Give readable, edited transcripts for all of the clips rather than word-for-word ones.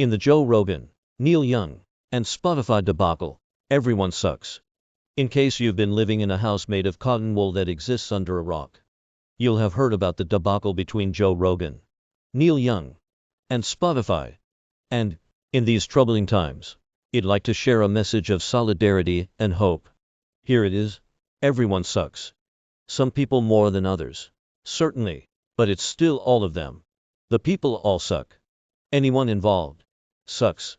In the Joe Rogan, Neil Young, and Spotify debacle, everyone sucks. In case you've been living in a house made of cotton wool that exists under a rock, you'll have heard about the debacle between Joe Rogan, Neil Young, and Spotify. And, in these troubling times, I'd like to share a message of solidarity and hope. Here it is. Everyone sucks. Some people more than others. Certainly. But it's still all of them. The people all suck. Anyone involved sucks.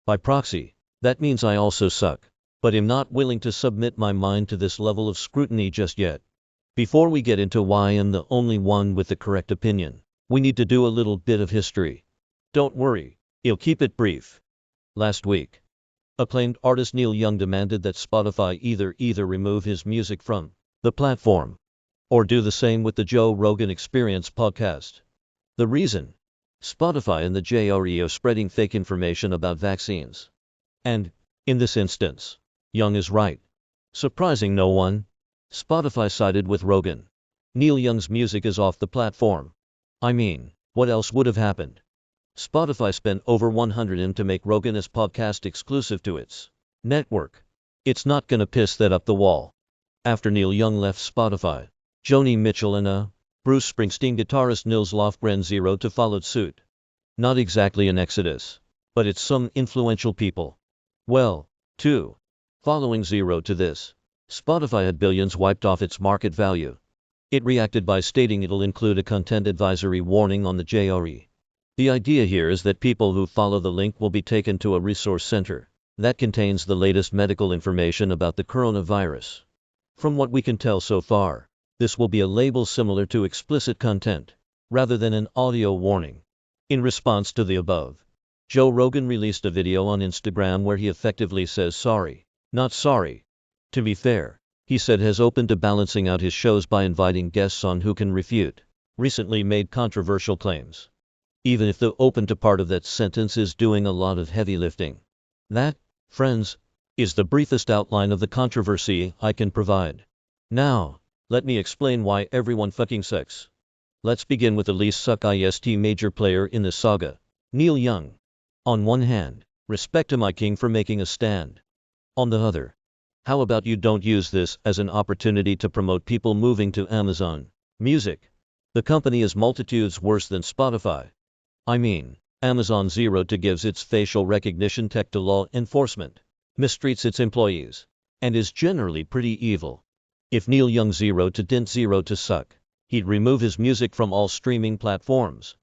By proxy, that means I also suck. But I'm not willing to submit my mind to this level of scrutiny just yet. Before we get into why I'm the only one with the correct opinion, we need to do a little bit of history. Don't worry, I'll keep it brief. Last week, acclaimed artist Neil Young demanded that Spotify either remove his music from the platform, or do the same with the Joe Rogan Experience podcast. The reason? Spotify and the JRE are spreading fake information about vaccines. And, in this instance, Young is right. Surprising no one, Spotify sided with Rogan. Neil Young's music is off the platform. I mean, what else would have happened? Spotify spent over $100 million to make Rogan's podcast exclusive to its network. It's not gonna piss that up the wall. After Neil Young left Spotify, Joni Mitchell and Bruce Springsteen guitarist Nils Lofgren zeroed to followed suit. Not exactly an exodus, but it's some influential people. Well, too. Following zero to this, Spotify had billions wiped off its market value. It reacted by stating it'll include a content advisory warning on the JRE. The idea here is that people who follow the link will be taken to a resource center that contains the latest medical information about the coronavirus. From what we can tell so far, this will be a label similar to explicit content, rather than an audio warning. In response to the above, Joe Rogan released a video on Instagram where he effectively says sorry, not sorry. To be fair, he said has opened to balancing out his shows by inviting guests on who can refute recently made controversial claims. Even if the open to part of that sentence is doing a lot of heavy lifting. That, friends, is the briefest outline of the controversy I can provide. Now, let me explain why everyone fucking sucks. Let's begin with the least sucky major player in the saga, Neil Young. On one hand, respect to my king for making a stand. On the other, how about you don't use this as an opportunity to promote people moving to Amazon Music? The company is multitudes worse than Spotify. I mean, Amazon zeroed to gives its facial recognition tech to law enforcement, mistreats its employees, and is generally pretty evil. If Neil Young didn't zero to suck, he'd remove his music from all streaming platforms.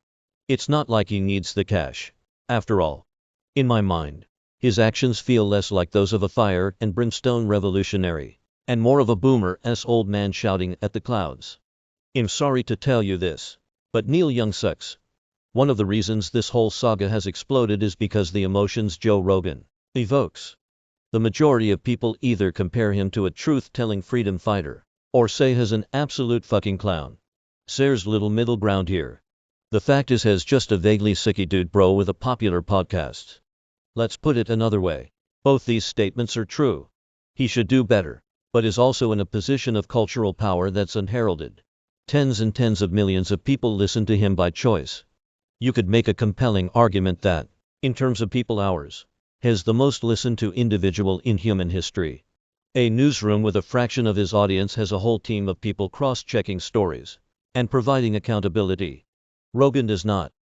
It's not like he needs the cash. After all, in my mind, his actions feel less like those of a fire and brimstone revolutionary, and more of a boomer-ass old man shouting at the clouds. I'm sorry to tell you this, but Neil Young sucks. One of the reasons this whole saga has exploded is because the emotions Joe Rogan evokes. The majority of people either compare him to a truth-telling freedom fighter, or say he's an absolute fucking clown. There's little middle ground here. The fact is he's just a vaguely sucky dude bro with a popular podcast. Let's put it another way. Both these statements are true. He should do better, but is also in a position of cultural power that's unheralded. Tens and tens of millions of people listen to him by choice. You could make a compelling argument that, in terms of people hours, he's the most listened to individual in human history. A newsroom with a fraction of his audience has a whole team of people cross-checking stories and providing accountability. Rogan does not.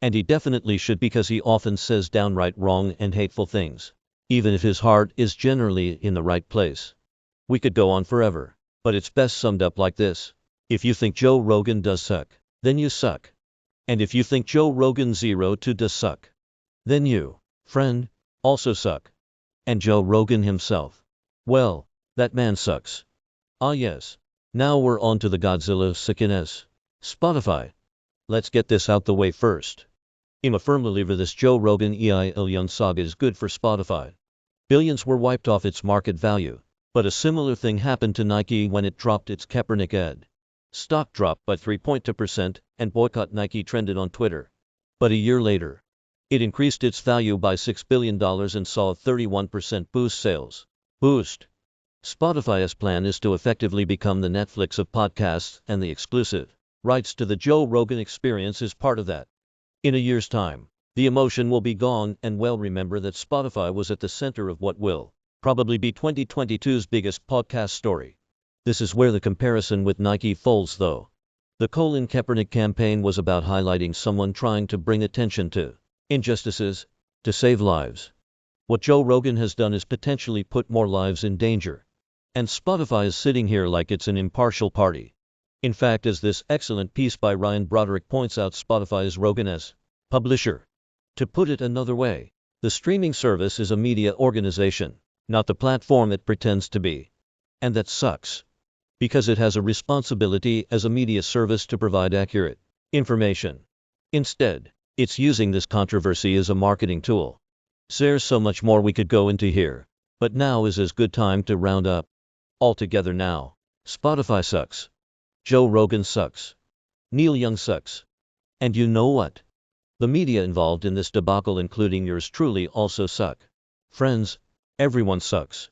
And he definitely should because he often says downright wrong and hateful things, even if his heart is generally in the right place. We could go on forever, but it's best summed up like this. If you think Joe Rogan does suck, then you suck. And if you think Joe Rogan does suck, then you, friend, also suck. And Joe Rogan himself, well, that man sucks. Ah yes. Now we're on to the Godzilla suckiness. Spotify. Let's get this out the way first. I'm a firm believer this Joe Roganeil Young saga is good for Spotify. Billions were wiped off its market value, but a similar thing happened to Nike when it dropped its Kaepernick ad. Stock dropped by 3.2% and boycott Nike trended on Twitter. But a year later, it increased its value by $6 billion and saw a 31% boost sales. Boost. Spotify's plan is to effectively become the Netflix of podcasts, and the exclusive rights to the Joe Rogan Experience is part of that. In a year's time, The emotion will be gone, and well, remember that Spotify was at the center of what will probably be 2022's biggest podcast story. This is where the comparison with Nike falls, though. The Colin Kaepernick campaign was about highlighting someone trying to bring attention to injustices, to save lives. What Joe Rogan has done is potentially put more lives in danger. And Spotify is sitting here like it's an impartial party. In fact, as this excellent piece by Ryan Broderick points out, Spotify is Rogan as publisher. To put it another way, the streaming service is a media organization, not the platform it pretends to be. And that sucks. Because it has a responsibility as a media service to provide accurate information. Instead, it's using this controversy as a marketing tool. There's so much more we could go into here, but now is as good time to round up. All together now. Spotify sucks. Joe Rogan sucks. Neil Young sucks. And you know what? The media involved in this debacle, including yours truly, also suck. Friends, everyone sucks.